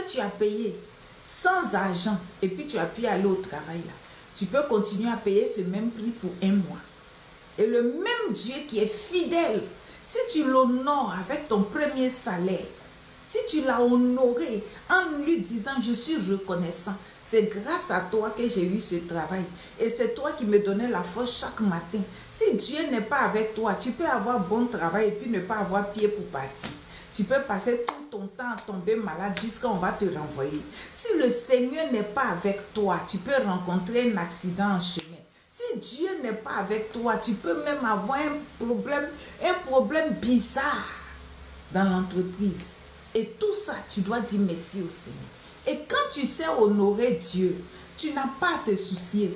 tu as payé sans argent et puis tu as pu aller au travail là, tu peux continuer à payer ce même prix pour un mois. Et le même Dieu qui est fidèle, si tu l'honores avec ton premier salaire, si tu l'as honoré en lui disant je suis reconnaissant, c'est grâce à toi que j'ai eu ce travail et c'est toi qui me donnais la force chaque matin. Si Dieu n'est pas avec toi, tu peux avoir bon travail et puis ne pas avoir pied pour partir. Tu peux passer tout ton temps à tomber malade jusqu'à on va te renvoyer. Si le Seigneur n'est pas avec toi, tu peux rencontrer un accident en chemin. Si Dieu n'est pas avec toi, tu peux même avoir un problème bizarre dans l'entreprise. Et tout ça, tu dois dire merci au Seigneur. Et quand tu sais honorer Dieu, tu n'as pas à te soucier.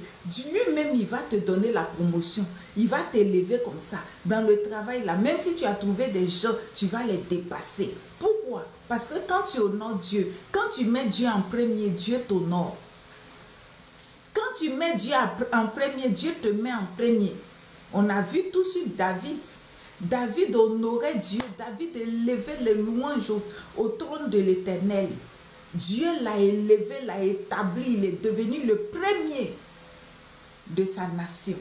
Lui-même, il va te donner la promotion. Il va t'élever comme ça. Dans le travail, là, même si tu as trouvé des gens, tu vas les dépasser. Pourquoi? Parce que quand tu honores Dieu, quand tu mets Dieu en premier, Dieu t'honore. Quand tu mets Dieu en premier, Dieu te met en premier. On a vu tout sur David. David honorait Dieu. David élevait les louanges au trône de l'Éternel. Dieu l'a élevé, l'a établi. Il est devenu le premier de sa nation.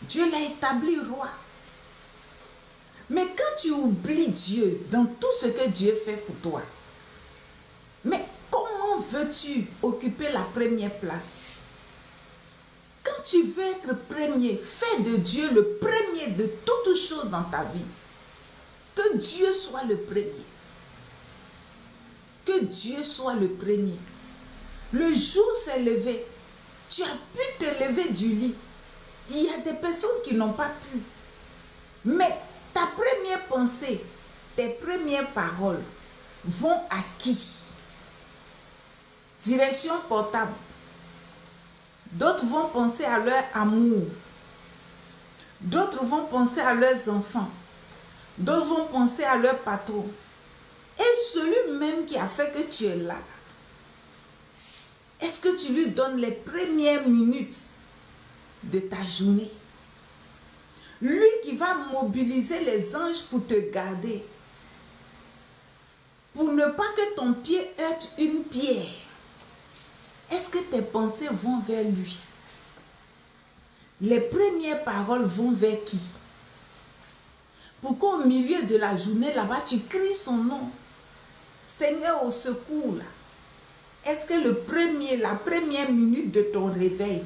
Dieu l'a établi roi. Mais quand tu oublies Dieu dans tout ce que Dieu fait pour toi, mais comment veux-tu occuper la première place? Quand tu veux être premier, fais de Dieu le premier de toutes choses dans ta vie. Que Dieu soit le premier. Que Dieu soit le premier. Le jour s'est levé. Tu as pu te lever du lit. Il y a des personnes qui n'ont pas pu. Mais ta première pensée, tes premières paroles vont à qui? Direction portable. D'autres vont penser à leur amour. D'autres vont penser à leurs enfants. D'autres vont penser à leur patron. Et celui même qui a fait que tu es là, est-ce que tu lui donnes les premières minutes de ta journée? Lui qui va mobiliser les anges pour te garder, pour ne pas que ton pied heurte une pierre. Est-ce que tes pensées vont vers lui? Les premières paroles vont vers qui? Pourquoi au milieu de la journée là-bas, tu cries son nom? Seigneur, au secours là. Est-ce que la première minute de ton réveil,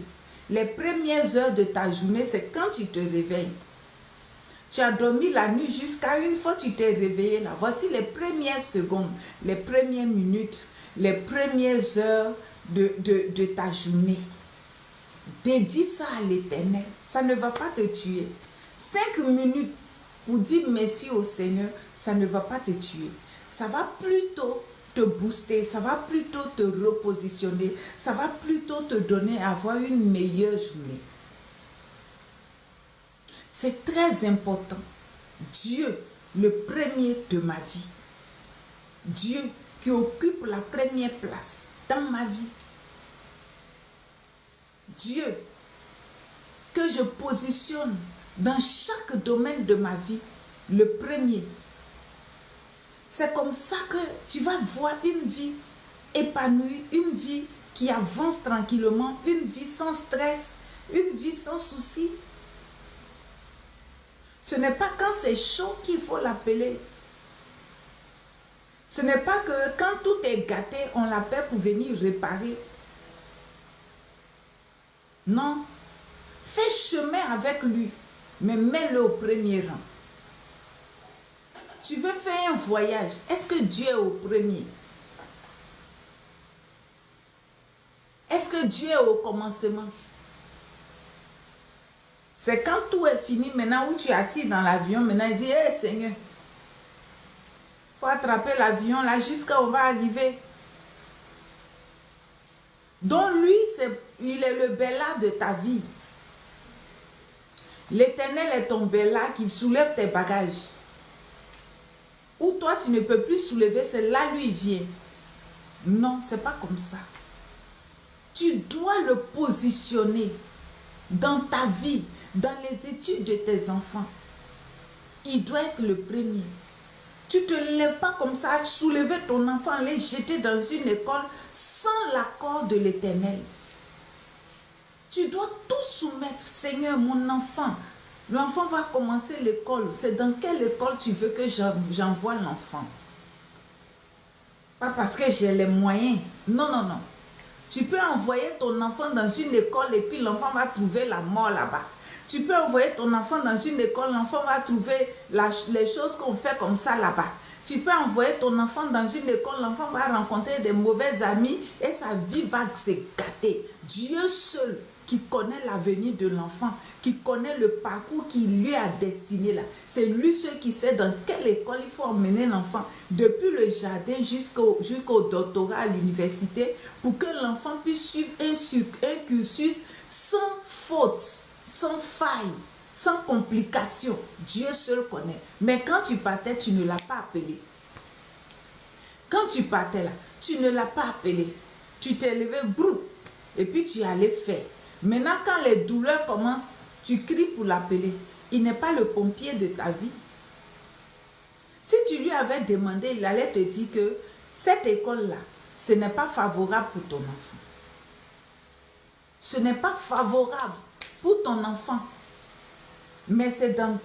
les premières heures de ta journée, c'est quand tu te réveilles? Tu as dormi la nuit jusqu'à une fois tu t'es réveillé là. Voici les premières secondes, les premières minutes, les premières heures de ta journée. Dédie ça à l'Éternel. Ça ne va pas te tuer. 5 minutes pour dire merci au Seigneur, ça ne va pas te tuer. Ça va plutôt te booster, ça va plutôt te repositionner, ça va plutôt te donner à avoir une meilleure journée. C'est très important. Dieu, le premier de ma vie. Dieu qui occupe la première place dans ma vie. Dieu que je positionne dans chaque domaine de ma vie, le premier. C'est comme ça que tu vas voir une vie épanouie, une vie qui avance tranquillement, une vie sans stress, une vie sans souci. Ce n'est pas quand c'est chaud qu'il faut l'appeler. Ce n'est pas que quand tout est gâté, on l'appelle pour venir réparer. Non. Fais chemin avec lui, mais mets-le au premier rang. Tu veux faire un voyage, est-ce que Dieu est au premier? Est-ce que Dieu est au commencement? C'est quand tout est fini, maintenant où tu es assis dans l'avion, maintenant il dit, hey, Seigneur, il faut attraper l'avion là jusqu'à où on va arriver. Donc lui, il est le Béla de ta vie. L'Éternel est ton Béla qui soulève tes bagages. Ou toi tu ne peux plus soulever, c'est là lui il vient. Non, c'est pas comme ça. Tu dois le positionner dans ta vie, dans les études de tes enfants. Il doit être le premier. Tu ne te lèves pas comme ça, soulever ton enfant, les jeter dans une école sans l'accord de l'Éternel. Tu dois tout soumettre. Seigneur, mon enfant, l'enfant va commencer l'école. C'est dans quelle école tu veux que j'envoie l'enfant? Pas parce que j'ai les moyens. Non, non, non. Tu peux envoyer ton enfant dans une école et puis l'enfant va trouver la mort là-bas. Tu peux envoyer ton enfant dans une école, l'enfant va trouver les choses qu'on fait comme ça là-bas. Tu peux envoyer ton enfant dans une école, l'enfant va rencontrer des mauvais amis et sa vie va se gâter. Dieu seul qui connaît l'avenir de l'enfant, qui connaît le parcours qui lui a destiné là. C'est lui seul qui sait dans quelle école il faut emmener l'enfant, depuis le jardin jusqu'au doctorat à l'université, pour que l'enfant puisse suivre un cursus sans faute, sans faille, sans complication. Dieu seul connaît. Mais quand tu partais, tu ne l'as pas appelé. Quand tu partais là, tu ne l'as pas appelé. Tu t'es levé, brou, et puis tu allais faire. Maintenant, quand les douleurs commencent, tu cries pour l'appeler. Il n'est pas le pompier de ta vie. Si tu lui avais demandé, il allait te dire que cette école-là, ce n'est pas favorable pour ton enfant. Ce n'est pas favorable pour ton enfant. Mais c'est dans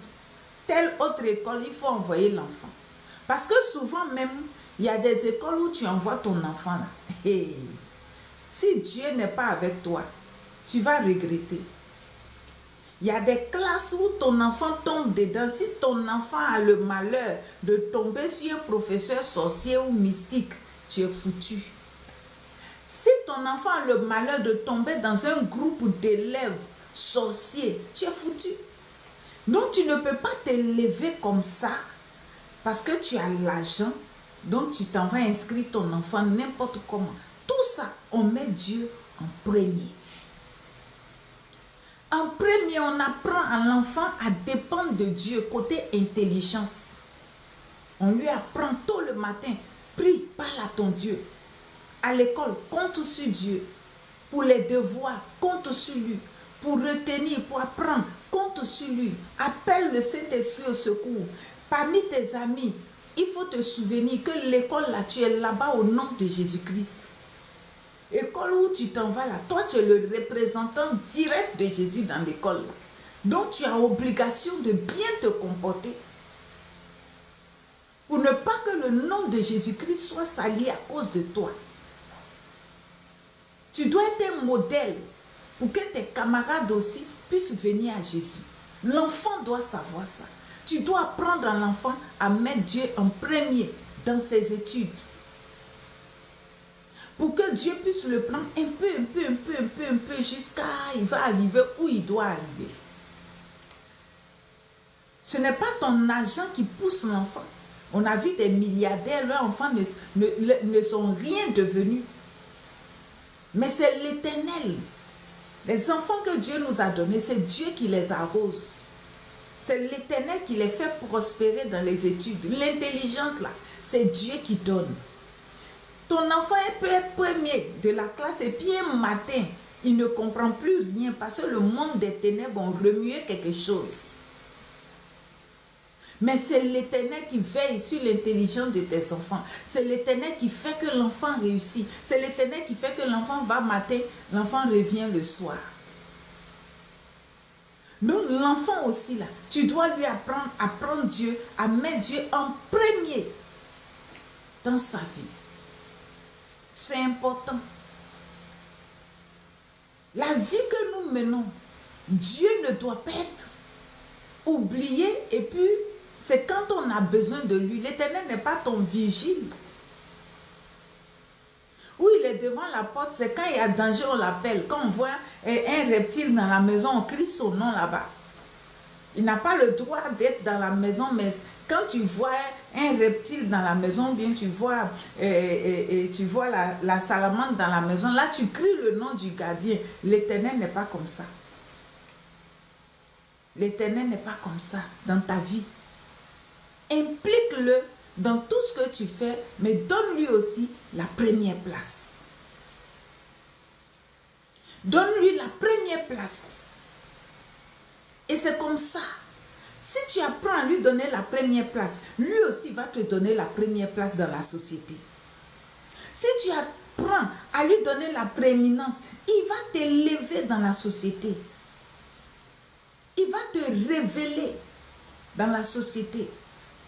telle autre école, il faut envoyer l'enfant. Parce que souvent même, il y a des écoles où tu envoies ton enfant là. Hey. Si Dieu n'est pas avec toi, tu vas regretter. Il y a des classes où ton enfant tombe dedans. Si ton enfant a le malheur de tomber sur un professeur sorcier ou mystique, tu es foutu. Si ton enfant a le malheur de tomber dans un groupe d'élèves sorciers, tu es foutu. Donc tu ne peux pas te lever comme ça parce que tu as l'argent. Donc tu t'en vas inscrire ton enfant n'importe comment. Tout ça, on met Dieu en premier. En premier, on apprend à l'enfant à dépendre de Dieu, côté intelligence. On lui apprend tôt le matin, prie, parle à ton Dieu. À l'école, compte sur Dieu. Pour les devoirs, compte sur lui. Pour retenir, pour apprendre, compte sur lui. Appelle le Saint-Esprit au secours. Parmi tes amis, il faut te souvenir que l'école là, tu es là-bas au nom de Jésus-Christ. École où tu t'en vas là, toi tu es le représentant direct de Jésus dans l'école là. Donc tu as obligation de bien te comporter pour ne pas que le nom de Jésus-Christ soit sali à cause de toi. Tu dois être un modèle pour que tes camarades aussi puissent venir à Jésus. L'enfant doit savoir ça. Tu dois apprendre à l'enfant à mettre Dieu en premier dans ses études. Pour que Dieu puisse le prendre un peu, jusqu'à il va arriver où il doit arriver. Ce n'est pas ton argent qui pousse l'enfant. On a vu des milliardaires, leurs enfants ne sont rien devenus. Mais c'est l'Éternel. Les enfants que Dieu nous a donnés, c'est Dieu qui les arrose. C'est l'Éternel qui les fait prospérer dans les études. L'intelligence là, c'est Dieu qui donne. Ton enfant peut être premier de la classe et puis un matin, il ne comprend plus rien parce que le monde des ténèbres a remué quelque chose. Mais c'est l'Éternel qui veille sur l'intelligence de tes enfants. C'est l'Éternel qui fait que l'enfant réussit. C'est l'Éternel qui fait que l'enfant va matin, l'enfant revient le soir. Donc l'enfant aussi là, tu dois lui apprendre Dieu, à mettre Dieu en premier dans sa vie. C'est important. La vie que nous menons, Dieu ne doit pas être oublié et puis c'est quand on a besoin de lui. L'Éternel n'est pas ton vigile. Où il est devant la porte, c'est quand il y a danger, on l'appelle. Quand on voit un reptile dans la maison, on crie son nom là-bas. Il n'a pas le droit d'être dans la maison, mais quand tu vois un reptile dans la maison, bien tu vois, la salamandre dans la maison, là tu cries le nom du gardien. L'Éternel n'est pas comme ça. L'Éternel n'est pas comme ça dans ta vie. Implique-le dans tout ce que tu fais, mais donne-lui aussi la première place. Donne-lui la première place. Et c'est comme ça Si tu apprends à lui donner la première place, lui aussi va te donner la première place dans la société. Si tu apprends à lui donner la prééminence, il va t'élever dans la société. Il va te révéler dans la société.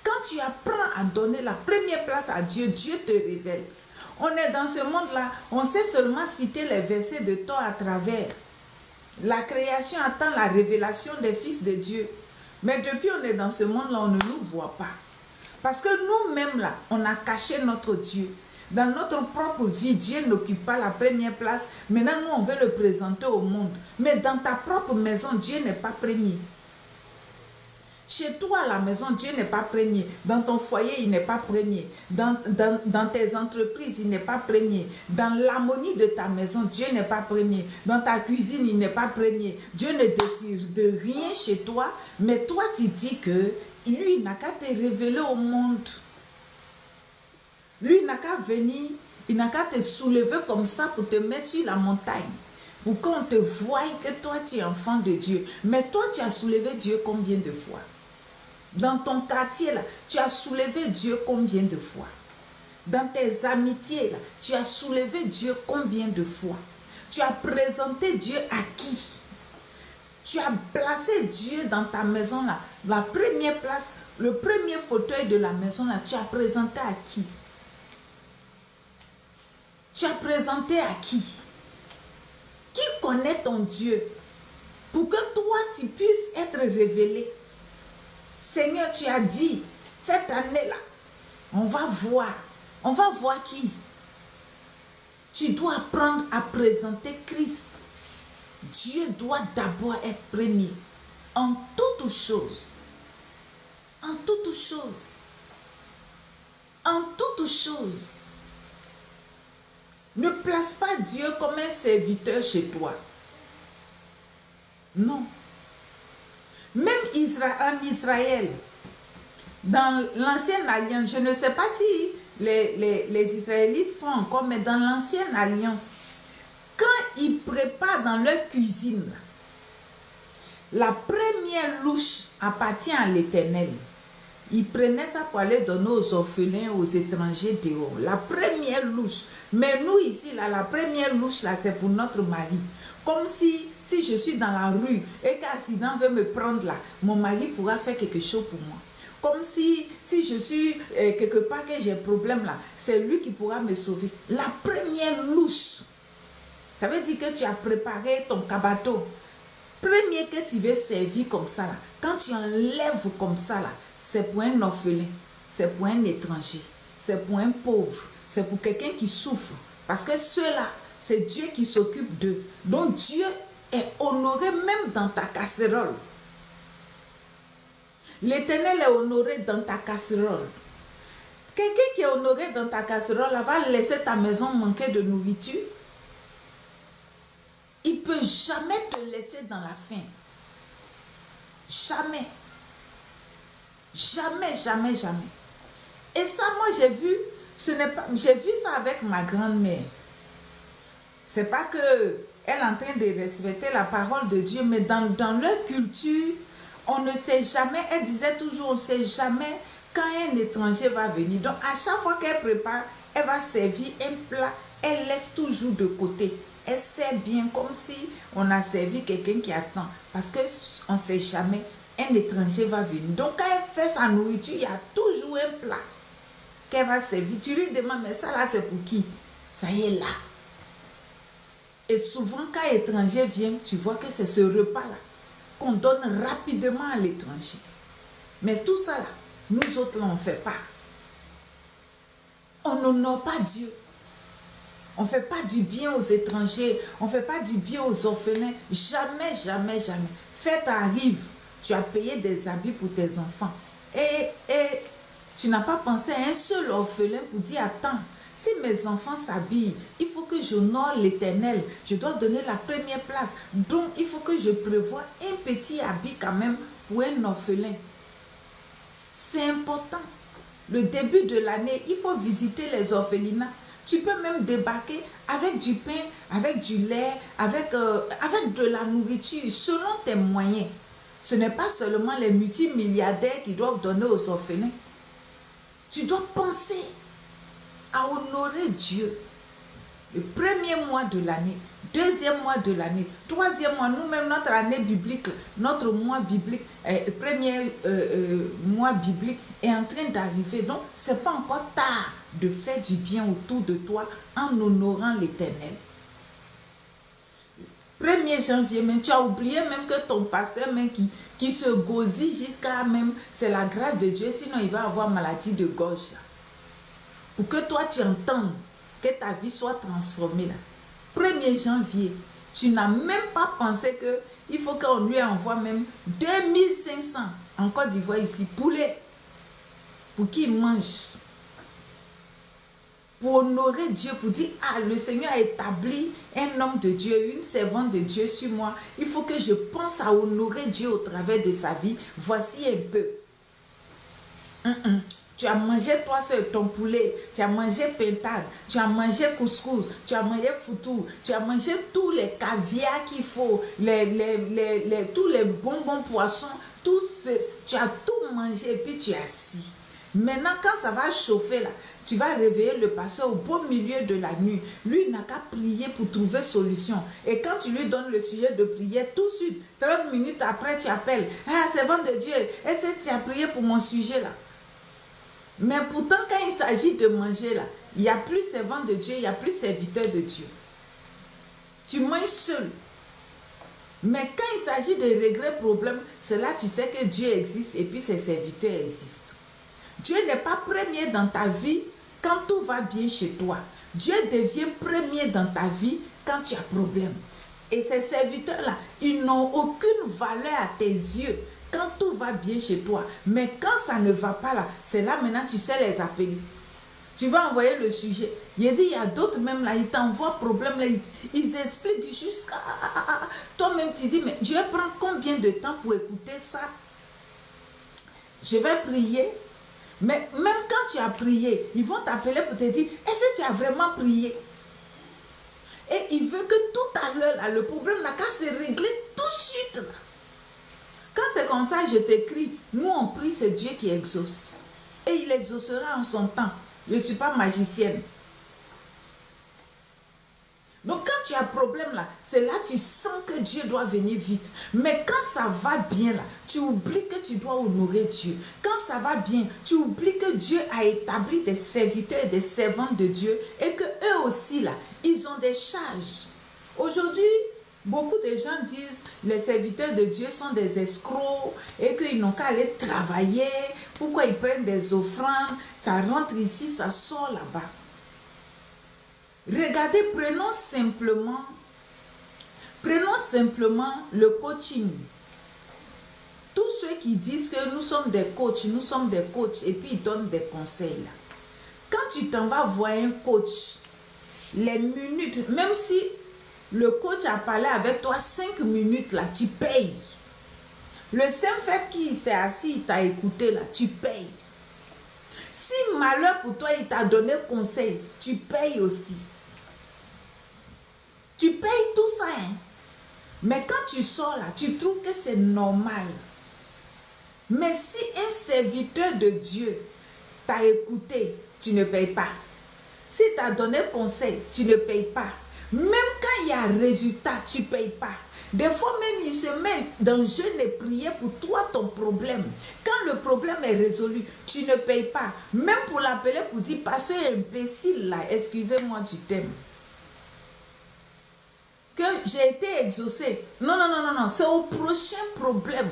Quand tu apprends à donner la première place à Dieu, Dieu te révèle. On est dans ce monde-là, on sait seulement citer les versets de temps à travers. La création attend la révélation des fils de Dieu. Mais depuis on est dans ce monde-là, on ne nous voit pas. Parce que nous-mêmes là, on a caché notre Dieu. Dans notre propre vie, Dieu n'occupe pas la première place. Maintenant, nous, on veut le présenter au monde. Mais dans ta propre maison, Dieu n'est pas premier. Chez toi, à la maison, Dieu n'est pas premier. Dans ton foyer, il n'est pas premier. Dans tes entreprises, il n'est pas premier. Dans l'harmonie de ta maison, Dieu n'est pas premier. Dans ta cuisine, il n'est pas premier. Dieu ne décide de rien chez toi, mais toi, tu dis que lui, il n'a qu'à te révéler au monde. Lui, il n'a qu'à venir, il n'a qu'à te soulever comme ça pour te mettre sur la montagne. Pour qu'on te voie que toi, tu es enfant de Dieu. Mais toi, tu as soulevé Dieu combien de fois? Dans ton quartier, là, tu as soulevé Dieu combien de fois? Dans tes amitiés, là, tu as soulevé Dieu combien de fois? Tu as présenté Dieu à qui? Tu as placé Dieu dans ta maison, là. La première place, le premier fauteuil de la maison, là, tu as présenté à qui? Tu as présenté à qui? Qui connaît ton Dieu? Pour que toi, tu puisses être révélé. Seigneur, tu as dit, cette année-là, on va voir. On va voir qui? Tu dois apprendre à présenter Christ. Dieu doit d'abord être premier. En toutes choses. En toutes choses. En toutes choses. Ne place pas Dieu comme un serviteur chez toi. Non. Même en Israël, dans l'ancienne alliance, je ne sais pas si les Israélites font encore, mais dans l'ancienne alliance, quand ils préparent dans leur cuisine, la première louche appartient à l'Éternel. Ils prenaient ça pour aller donner aux orphelins, aux étrangers dehors. La première louche. Mais nous ici, là, la première louche, là, c'est pour notre mari. Comme si je suis dans la rue et qu'un accident veut me prendre là, mon mari pourra faire quelque chose pour moi. Comme si je suis quelque part que j'ai un problème là, c'est lui qui pourra me sauver. La première louche, ça veut dire que tu as préparé ton cabato. Premier que tu veux servir comme ça là, quand tu enlèves comme ça là, c'est pour un orphelin, c'est pour un étranger, c'est pour un pauvre, c'est pour quelqu'un qui souffre. Parce que ceux-là, c'est Dieu qui s'occupe d'eux. Donc Dieu est honoré même dans ta casserole. L'Éternel est honoré dans ta casserole. Quelqu'un qui est honoré dans ta casserole va laisser ta maison manquer de nourriture. Il ne peut jamais te laisser dans la faim. Jamais. Jamais, jamais, jamais. Et ça, moi, j'ai vu ça avec ma grand-mère. C'est pas que elle est en train de respecter la parole de Dieu, mais dans leur culture, on ne sait jamais, elle disait toujours, on ne sait jamais quand un étranger va venir. Donc, à chaque fois qu'elle prépare, elle va servir un plat, elle laisse toujours de côté. Elle sert bien comme si on a servi quelqu'un qui attend. Parce qu'on ne sait jamais, un étranger va venir. Donc, quand elle fait sa nourriture, il y a toujours un plat qu'elle va servir. Tu lui demandes, mais ça là, c'est pour qui? Ça y est là. Et souvent, quand l'étranger vient, tu vois que c'est ce repas-là qu'on donne rapidement à l'étranger. Mais tout ça, là, nous autres, là, on ne fait pas. On n'honore pas Dieu. On ne fait pas du bien aux étrangers. On ne fait pas du bien aux orphelins. Jamais, jamais, jamais. Fête arrive. Tu as payé des habits pour tes enfants. Et tu n'as pas pensé à un seul orphelin pour dire, attends, si mes enfants s'habillent, il faut que j'honore l'Éternel. Je dois donner la première place. Donc, il faut que je prévoie un petit habit quand même pour un orphelin. C'est important. Le début de l'année, il faut visiter les orphelinats. Tu peux même débarquer avec du pain, avec du lait, avec de la nourriture, selon tes moyens. Ce n'est pas seulement les multimilliardaires qui doivent donner aux orphelins. Tu dois penser à honorer Dieu. Le premier mois de l'année, deuxième mois de l'année, troisième mois, nous-mêmes, notre année biblique, notre mois biblique, premier mois biblique est en train d'arriver. Donc, ce n'est pas encore tard de faire du bien autour de toi en honorant l'Éternel. 1er janvier, même, tu as oublié même que ton pasteur même qui se gosille jusqu'à même, c'est la grâce de Dieu, sinon il va avoir maladie de gorge. Là. Pour que toi tu entendes que ta vie soit transformée. Là. 1er janvier, tu n'as même pas pensé qu'il faut qu'on lui envoie même 2500 en Côte d'Ivoire ici, poulet, pour qu'il mange. Pour honorer Dieu, pour dire, ah, le Seigneur a établi un homme de Dieu, une servante de Dieu sur moi. Il faut que je pense à honorer Dieu au travers de sa vie. Voici un peu. Tu as mangé toi seul ton poulet, tu as mangé pintade, tu as mangé couscous, tu as mangé foutou, tu as mangé tous les caviars qu'il faut, tous les bonbons poissons, tu as tout mangé et puis tu es assis. Maintenant, quand ça va chauffer là, tu vas réveiller le pasteur au beau milieu de la nuit. Lui, il n'a qu'à prier pour trouver solution. Et quand tu lui donnes le sujet de prière, tout de suite, 30 minutes après, tu appelles. Ah, servant de Dieu, est-ce que tu as prié pour mon sujet là? Mais pourtant, quand il s'agit de manger là, il n'y a plus servant de Dieu, il n'y a plus serviteur de Dieu. Tu manges seul. Mais quand il s'agit de régler problème, c'est là tu sais que Dieu existe et puis ses serviteurs existent. Dieu n'est pas premier dans ta vie quand tout va bien chez toi. Dieu devient premier dans ta vie quand tu as problème. Et ces serviteurs-là, ils n'ont aucune valeur à tes yeux quand tout va bien chez toi. Mais quand ça ne va pas là, c'est là maintenant tu sais les appeler. Tu vas envoyer le sujet. Il dit, il y a d'autres même là, ils t'envoient problème là, ils expliquent jusqu'à... Toi-même tu dis, mais Dieu prend combien de temps pour écouter ça? Je vais prier. Mais même quand tu as prié, ils vont t'appeler pour te dire, est-ce que tu as vraiment prié? Et il veut que tout à l'heure, le problème n'a qu'à se régler tout de suite. Là. Quand c'est comme ça, je t'écris, nous on prie, c'est Dieu qui exauce. Et il exaucera en son temps. Je ne suis pas magicienne. Donc quand tu as problème là, c'est là que tu sens que Dieu doit venir vite. Mais quand ça va bien là, tu oublies que tu dois honorer Dieu. Quand ça va bien, tu oublies que Dieu a établi des serviteurs et des servantes de Dieu et que eux aussi là, ils ont des charges. Aujourd'hui, beaucoup de gens disent les serviteurs de Dieu sont des escrocs et qu'ils n'ont qu'à aller travailler. Pourquoi ils prennent des offrandes? Ça rentre ici, ça sort là-bas. Regardez, prenons simplement le coaching. Tous ceux qui disent que nous sommes des coachs et puis ils donnent des conseils. Là. Quand tu t'en vas voir un coach, les minutes, même si le coach a parlé avec toi 5 minutes, là, tu payes. Le simple fait qu'il s'est assis, il t'a écouté, là, tu payes. Si malheur pour toi, il t'a donné conseil, tu payes aussi. Tu payes tout ça, hein? Mais quand tu sors là, tu trouves que c'est normal. Mais si un serviteur de Dieu t'a écouté, tu ne payes pas. Si t'a donné conseil, tu ne payes pas. Même quand il y a un résultat, tu ne payes pas. Des fois même, il se met dans jeûne et prière pour toi, ton problème. Quand le problème est résolu, tu ne payes pas. Même pour l'appeler, pour dire, pasteur imbécile là, excusez-moi du thème. Que j'ai été exaucé. Non, c'est au prochain problème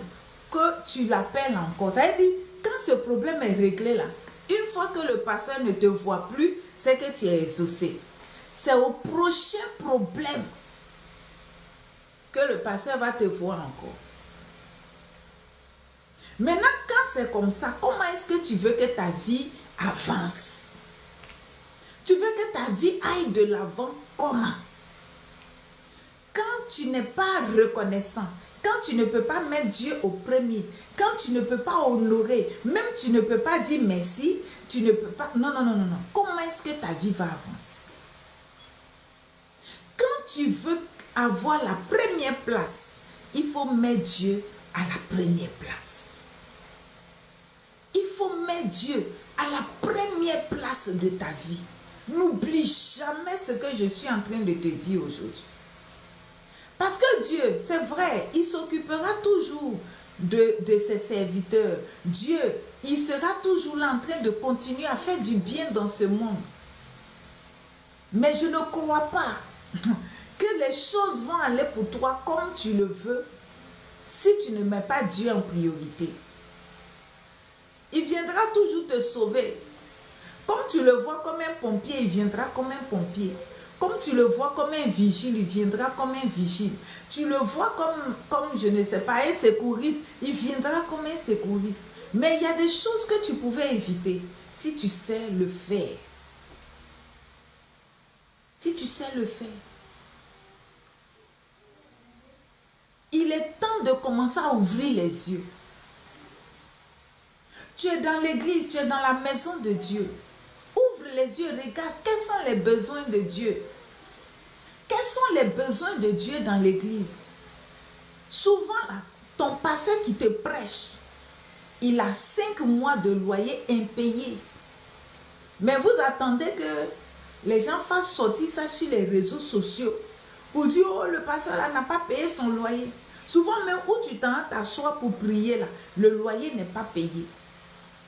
que tu l'appelles encore. Ça veut dire, quand ce problème est réglé là, une fois que le pasteur ne te voit plus, c'est que tu es exaucé. C'est au prochain problème que le pasteur va te voir encore. Maintenant, quand c'est comme ça, comment est-ce que tu veux que ta vie avance? Tu veux que ta vie aille de l'avant comment? Quand tu n'es pas reconnaissant, quand tu ne peux pas mettre Dieu au premier, quand tu ne peux pas honorer, même tu ne peux pas dire merci, tu ne peux pas... Non. Comment est-ce que ta vie va avancer? Quand tu veux avoir la première place, il faut mettre Dieu à la première place. Il faut mettre Dieu à la première place de ta vie. N'oublie jamais ce que je suis en train de te dire aujourd'hui. Parce que Dieu, c'est vrai, il s'occupera toujours de ses serviteurs. Dieu, il sera toujours là en train de continuer à faire du bien dans ce monde. Mais je ne crois pas que les choses vont aller pour toi comme tu le veux si tu ne mets pas Dieu en priorité. Il viendra toujours te sauver. Comme tu le vois comme un pompier, il viendra comme un pompier. Comme tu le vois comme un vigile, il viendra comme un vigile. Tu le vois comme je ne sais pas, un secouriste, il viendra comme un secouriste. Mais il y a des choses que tu pouvais éviter si tu sais le faire. Si tu sais le faire. Il est temps de commencer à ouvrir les yeux. Tu es dans l'église, tu es dans la maison de Dieu. Ouvre les yeux, regarde quels sont les besoins de Dieu. Quels sont les besoins de Dieu dans l'église? Souvent, là, ton pasteur qui te prêche, il a 5 mois de loyer impayé. Mais vous attendez que les gens fassent sortir ça sur les réseaux sociaux pour dire, oh, le pasteur là n'a pas payé son loyer. Souvent même où tu t'assois pour prier là, le loyer n'est pas payé.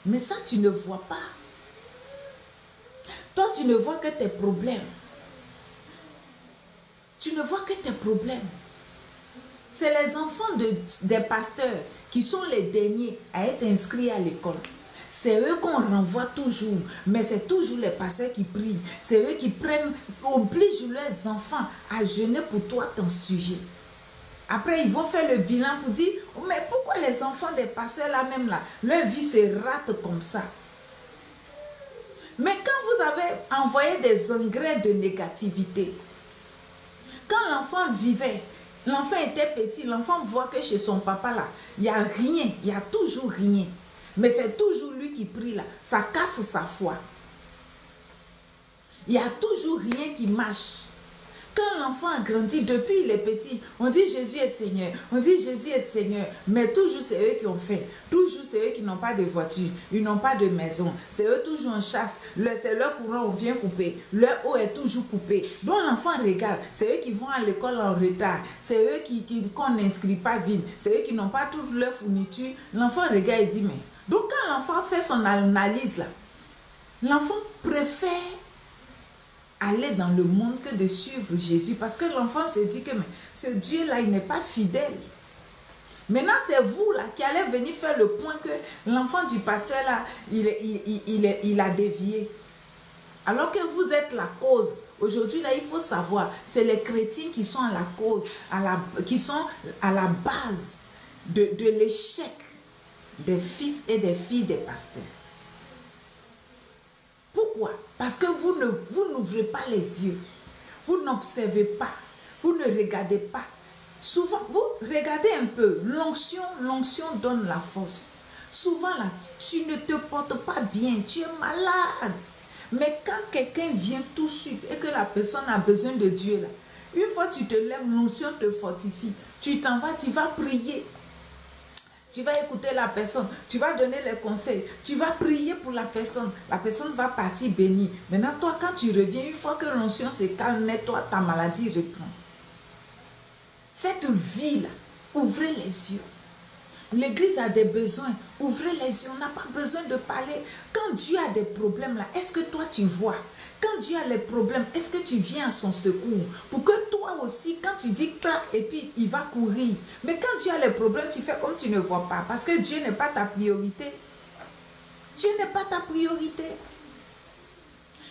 Mais ça, tu ne vois pas. Toi, tu ne vois que tes problèmes. Tu ne vois que tes problèmes. C'est les enfants des pasteurs qui sont les derniers à être inscrits à l'école. C'est eux qu'on renvoie toujours. Mais c'est toujours les pasteurs qui prient. C'est eux qui obligent leurs enfants à jeûner pour toi, ton sujet. Après, ils vont faire le bilan pour dire, oh, mais pourquoi les enfants des pasteurs là même là, leur vie se rate comme ça? Mais quand vous avez envoyé des engrais de négativité, quand l'enfant vivait, l'enfant était petit, l'enfant voit que chez son papa là, il n'y a rien, il y a toujours rien. Mais c'est toujours lui qui prie là, ça casse sa foi. Il n'y a toujours rien qui marche. Quand l'enfant a grandi, depuis il est petit, on dit Jésus est Seigneur, on dit Jésus est Seigneur, mais toujours c'est eux qui ont fait, toujours c'est eux qui n'ont pas de voiture, ils n'ont pas de maison, c'est eux toujours en chasse, c'est leur courant on vient couper, leur eau est toujours coupée. Donc l'enfant regarde, c'est eux qui vont à l'école en retard, c'est eux qu'on n'inscrit pas vite, c'est eux qui n'ont pas toutes leurs fournitures. L'enfant regarde et dit mais, donc quand l'enfant fait son analyse là, l'enfant préfère aller dans le monde que de suivre Jésus. Parce que l'enfant se dit que mais, ce Dieu-là, il n'est pas fidèle. Maintenant, c'est vous là qui allez venir faire le point que l'enfant du pasteur là, il a dévié. Alors que vous êtes la cause. Aujourd'hui, là, il faut savoir, c'est les chrétiens qui sont à la cause, qui sont à la base de l'échec des fils et des filles des pasteurs. Pourquoi? Parce que vous n'ouvrez pas les yeux. Vous n'observez pas. Vous ne regardez pas. Souvent, vous regardez un peu. L'onction donne la force. Souvent, là, tu ne te portes pas bien. Tu es malade. Mais quand quelqu'un vient tout de suite et que la personne a besoin de Dieu, là, une fois que tu te lèves, l'onction te fortifie. Tu t'en vas, tu vas prier. Tu vas écouter la personne, tu vas donner les conseils, tu vas prier pour la personne va partir bénie. Maintenant, toi, quand tu reviens, une fois que l'onction se calme, nettoie, ta maladie reprend. Cette vie-là, ouvrez les yeux. L'église a des besoins, ouvrez les yeux, on n'a pas besoin de parler. Quand Dieu a des problèmes là, est-ce que toi tu vois? Quand Dieu a les problèmes, est-ce que tu viens à son secours? Pour que toi aussi, quand tu dis clac, et puis il va courir. Mais quand Dieu a les problèmes, tu fais comme tu ne vois pas. Parce que Dieu n'est pas ta priorité. Dieu n'est pas ta priorité.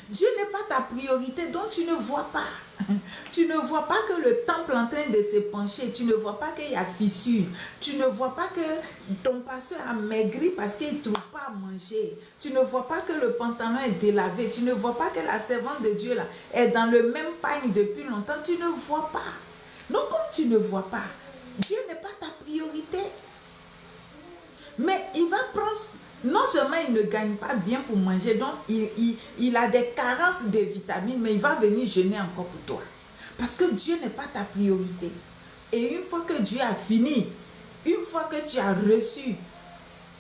Dieu n'est pas ta priorité, donc tu ne vois pas. Tu ne vois pas que le temple est en train de se pencher. Tu ne vois pas qu'il y a fissure. Tu ne vois pas que ton pasteur a maigri parce qu'il ne trouve pas à manger. Tu ne vois pas que le pantalon est délavé. Tu ne vois pas que la servante de Dieu là, est dans le même pagne depuis longtemps. Tu ne vois pas. Donc comme tu ne vois pas, Dieu n'est pas ta priorité. Mais il va prendre... Non seulement il ne gagne pas bien pour manger, donc il a des carences de vitamines, mais il va venir jeûner encore pour toi. Parce que Dieu n'est pas ta priorité. Et une fois que Dieu a fini Une fois que tu as reçu,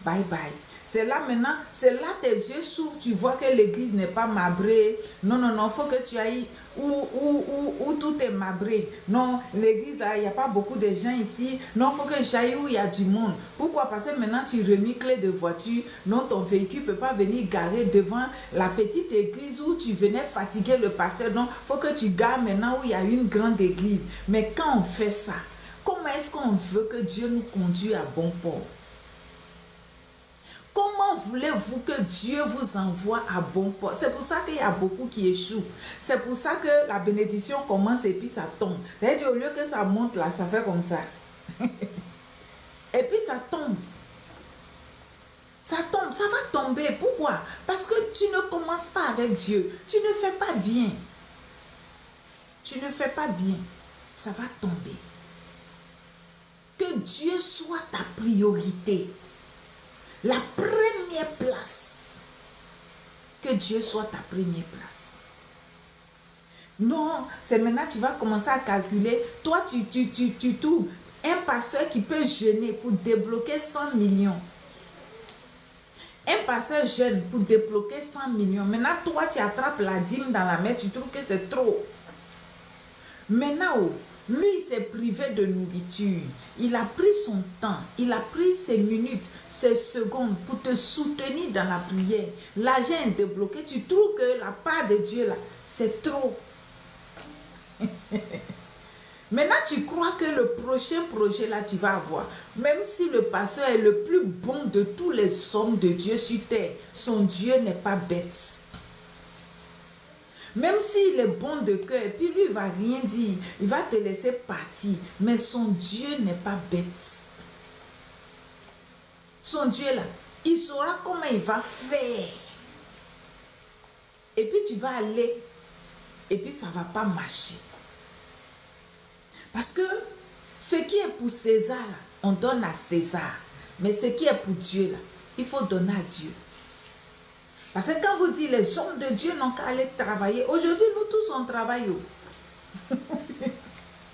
bye bye. C'est là maintenant, c'est là tes yeux s'ouvrent, tu vois que l'église n'est pas marbrée. Non, non, non, il faut que tu ailles où tout est marbré. Non, l'église, il n'y a pas beaucoup de gens ici. Non, il faut que j'aille où il y a du monde. Pourquoi? Parce que maintenant, tu remis clé de voiture. Non, ton véhicule ne peut pas venir garer devant la petite église où tu venais fatiguer le pasteur. Non, il faut que tu gares maintenant où il y a une grande église. Mais quand on fait ça, comment est-ce qu'on veut que Dieu nous conduise à bon port? Comment voulez-vous que Dieu vous envoie à bon port? C'est pour ça qu'il y a beaucoup qui échouent. C'est pour ça que la bénédiction commence et puis ça tombe. C'est-à-dire au lieu que ça monte là, ça fait comme ça. Et puis ça tombe. Ça tombe, ça va tomber. Pourquoi? Parce que tu ne commences pas avec Dieu. Tu ne fais pas bien. Tu ne fais pas bien. Ça va tomber. Que Dieu soit ta priorité. La première place. Que Dieu soit ta première place. Non, c'est maintenant tu vas commencer à calculer. Toi, tu trouves un pasteur qui peut jeûner pour débloquer 100 millions. Un pasteur jeûne pour débloquer 100 millions. Maintenant, toi, tu attrapes la dîme dans la main, tu trouves que c'est trop. Maintenant, lui, il s'est privé de nourriture. Il a pris son temps, il a pris ses minutes, ses secondes pour te soutenir dans la prière. L'argent est débloqué. Tu trouves que la part de Dieu, là, c'est trop. Maintenant, tu crois que le prochain projet, là, tu vas avoir. Même si le pasteur est le plus bon de tous les hommes de Dieu sur terre, son Dieu n'est pas bête. Même s'il est bon de cœur, puis lui, il ne va rien dire. Il va te laisser partir. Mais son Dieu n'est pas bête. Son Dieu, là, il saura comment il va faire. Et puis, tu vas aller. Et puis, ça ne va pas marcher. Parce que ce qui est pour César, là, on donne à César. Mais ce qui est pour Dieu, là, il faut donner à Dieu. Parce que quand vous dites les hommes de Dieu n'ont qu'à aller travailler, aujourd'hui nous tous on travaille.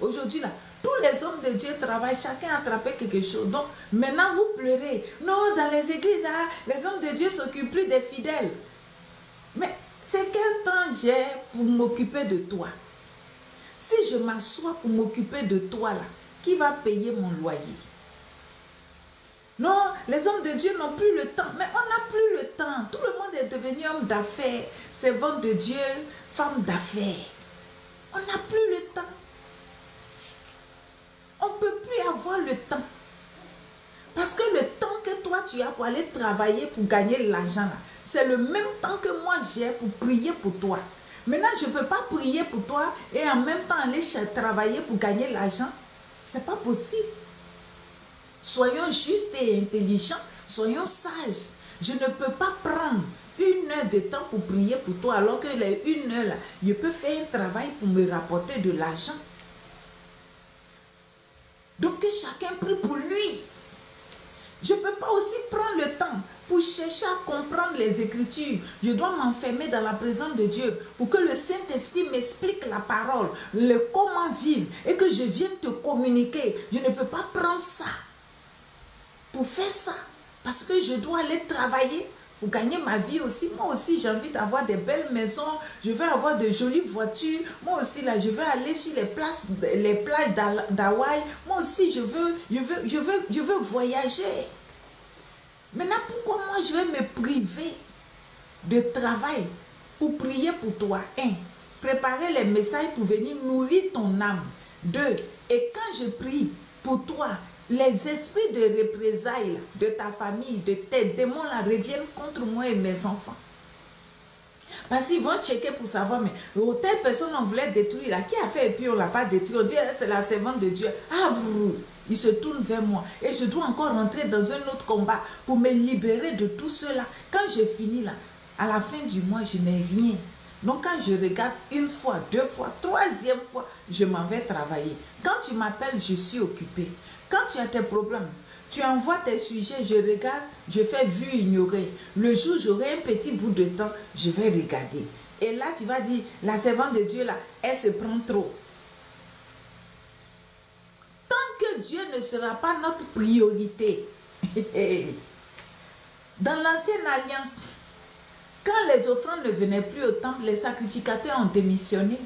Aujourd'hui là, tous les hommes de Dieu travaillent, chacun a attrapé quelque chose. Donc maintenant vous pleurez. Non, dans les églises, les hommes de Dieu s'occupent plus des fidèles. Mais c'est quel temps j'ai pour m'occuper de toi? Si je m'assois pour m'occuper de toi là, qui va payer mon loyer? Non, les hommes de Dieu n'ont plus le temps. Mais on n'a plus le temps. Tout le monde est devenu homme d'affaires, servante de Dieu, femme d'affaires. On n'a plus le temps. On ne peut plus avoir le temps. Parce que le temps que toi tu as pour aller travailler pour gagner l'argent, c'est le même temps que moi j'ai pour prier pour toi. Maintenant, je ne peux pas prier pour toi et en même temps aller travailler pour gagner l'argent. Ce n'est pas possible. Soyons justes et intelligents, soyons sages. Je ne peux pas prendre 1 heure de temps pour prier pour toi alors que les 1 heure là, je peux faire un travail pour me rapporter de l'argent. Donc que chacun prie pour lui. Je ne peux pas aussi prendre le temps pour chercher à comprendre les Écritures. Je dois m'enfermer dans la présence de Dieu pour que le Saint-Esprit m'explique la parole, le comment vivre et que je vienne te communiquer. Je ne peux pas prendre ça. Pour faire ça, parce que je dois aller travailler pour gagner ma vie aussi. Moi aussi, j'ai envie d'avoir des belles maisons. Je veux avoir de jolies voitures. Moi aussi, là, je veux aller sur les plages d'Hawaï. Moi aussi, je veux voyager. Maintenant, pourquoi moi, je vais me priver de travail pour prier pour toi? 1. Préparer les messages pour venir nourrir ton âme. 2. Et quand je prie pour toi, les esprits de représailles de ta famille, de tes démons là, reviennent contre moi et mes enfants. Parce qu'ils vont checker pour savoir, mais telle personne on voulait détruire là, qui a fait et puis on ne l'a pas détruit. On dit c'est la servante de Dieu. Ah, il se tourne vers moi et je dois encore rentrer dans un autre combat pour me libérer de tout cela. Quand j'ai fini là, à la fin du mois, je n'ai rien. Donc quand je regarde 1 fois, 2 fois, 3e fois, je m'en vais travailler. Quand tu m'appelles, je suis occupée. Quand tu as tes problèmes, tu envoies tes sujets, je regarde, je fais vue ignorer. Le jour où j'aurai un petit bout de temps, je vais regarder. Et là, tu vas dire, la servante de Dieu, là, elle se prend trop. Tant que Dieu ne ne sera pas notre priorité. Dans l'ancienne alliance, quand les offrandes ne venaient plus au temple, les sacrificateurs ont démissionné.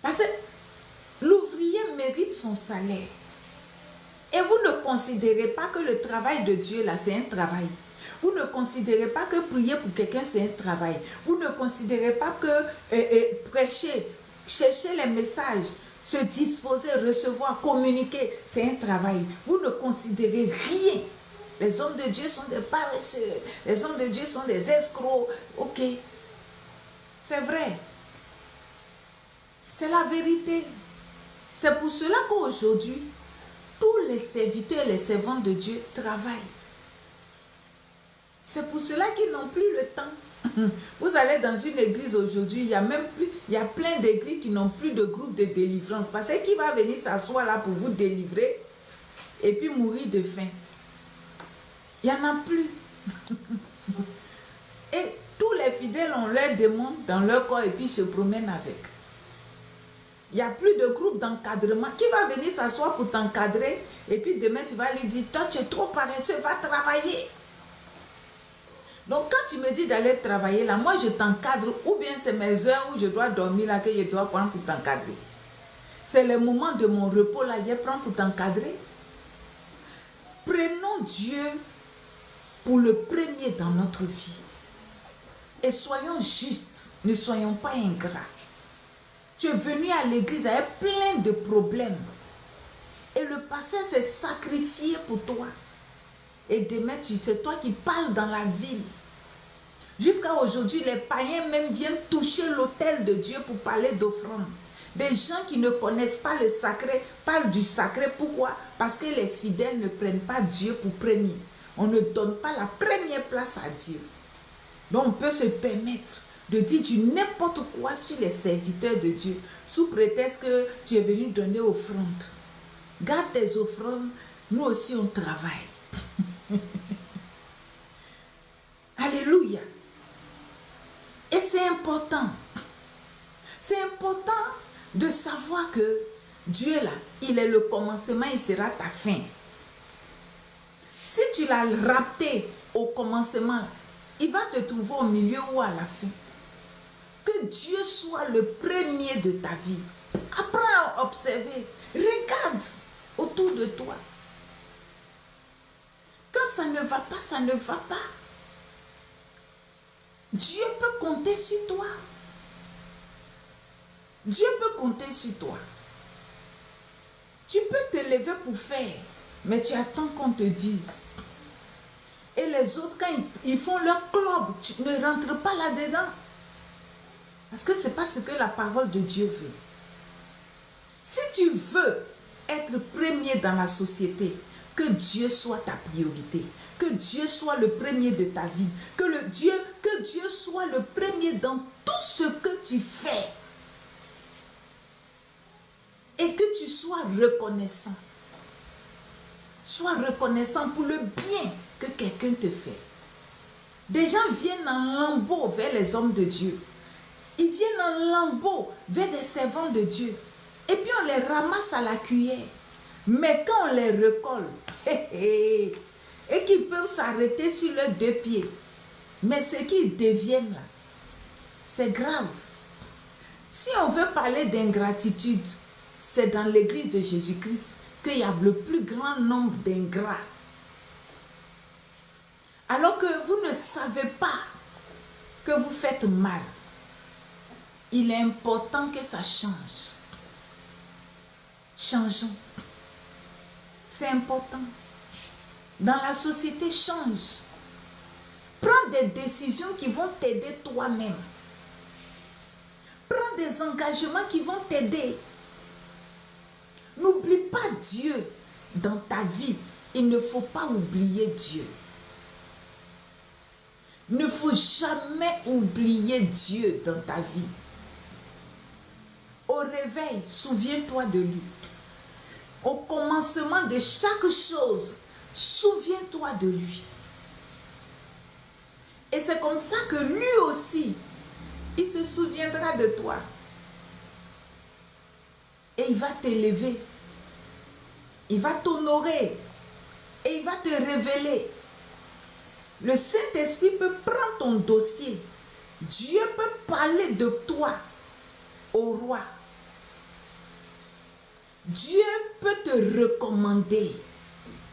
Parce que l'ouvrier mérite son salaire. Et vous ne considérez pas que le travail de Dieu, là, c'est un travail. Vous ne considérez pas que prier pour quelqu'un, c'est un travail. Vous ne considérez pas que prêcher, chercher les messages, se disposer, recevoir, communiquer, c'est un travail. Vous ne considérez rien. Les hommes de Dieu sont des paresseux. Les hommes de Dieu sont des escrocs. Ok. C'est vrai. C'est la vérité. C'est pour cela qu'aujourd'hui, tous les serviteurs et les servantes de Dieu travaillent. C'est pour cela qu'ils n'ont plus le temps. Vous allez dans une église aujourd'hui, il y a plein d'églises qui n'ont plus de groupe de délivrance. Parce que qui va venir s'asseoir là pour vous délivrer et puis mourir de faim? Il n'y en a plus. Et tous les fidèles ont leurs démons dans leur corps et puis se promènent avec. Il n'y a plus de groupe d'encadrement. Qui va venir s'asseoir pour t'encadrer et puis demain tu vas lui dire, toi tu es trop paresseux, va travailler. Donc quand tu me dis d'aller travailler là, moi je t'encadre ou bien c'est mes heures où je dois dormir là que je dois prendre pour t'encadrer. C'est le moment de mon repos là, je prends pour t'encadrer. Prenons Dieu pour le premier dans notre vie. Et soyons justes, ne soyons pas ingrats. Tu es venu à l'église avec plein de problèmes. Et le pasteur s'est sacrifié pour toi. Et demain, c'est toi qui parles dans la ville. Jusqu'à aujourd'hui, les païens même viennent toucher l'autel de Dieu pour parler d'offrande. Des gens qui ne connaissent pas le sacré parlent du sacré. Pourquoi? Parce que les fidèles ne prennent pas Dieu pour premier. On ne donne pas la première place à Dieu. Donc on peut se permettre de dire du n'importe quoi sur les serviteurs de Dieu, sous prétexte que tu es venu donner offrande. Garde tes offrandes, nous aussi on travaille. Alléluia. Et c'est important. C'est important de savoir que Dieu là, il est le commencement, il sera ta fin. Si tu l'as rapté au commencement, il va te trouver au milieu ou à la fin. Que Dieu soit le premier de ta vie. Apprends à observer. Regarde autour de toi. Quand ça ne va pas, ça ne va pas. Dieu peut compter sur toi. Dieu peut compter sur toi. Tu peux te lever pour faire, mais tu attends qu'on te dise. Et les autres, quand ils font leur club, tu ne rentres pas là-dedans. Parce que ce n'est pas ce que la parole de Dieu veut. Si tu veux être premier dans la société, que Dieu soit ta priorité. Que Dieu soit le premier de ta vie. Que Dieu soit le premier dans tout ce que tu fais. Et que tu sois reconnaissant. Sois reconnaissant pour le bien que quelqu'un te fait. Des gens viennent en lambeaux vers les hommes de Dieu. Ils viennent en lambeaux vers des servants de Dieu. Et puis on les ramasse à la cuillère. Mais quand on les recolle, et qu'ils peuvent s'arrêter sur leurs deux pieds, mais ce qu'ils deviennent là, c'est grave. Si on veut parler d'ingratitude, c'est dans l'église de Jésus-Christ qu'il y a le plus grand nombre d'ingrats. Alors que vous ne savez pas que vous faites mal. Il est important que ça change. Changeons. C'est important. Dans la société, change. Prends des décisions qui vont t'aider toi-même. Prends des engagements qui vont t'aider. N'oublie pas Dieu dans ta vie. Il ne faut pas oublier Dieu. Il ne faut jamais oublier Dieu dans ta vie. Au réveil, souviens-toi de lui. Au commencement de chaque chose, souviens-toi de lui. Et c'est comme ça que lui aussi, il se souviendra de toi. Et il va t'élever. Il va t'honorer et il va te révéler. Le Saint-Esprit peut prendre ton dossier. Dieu peut parler de toi au roi. Dieu peut te recommander.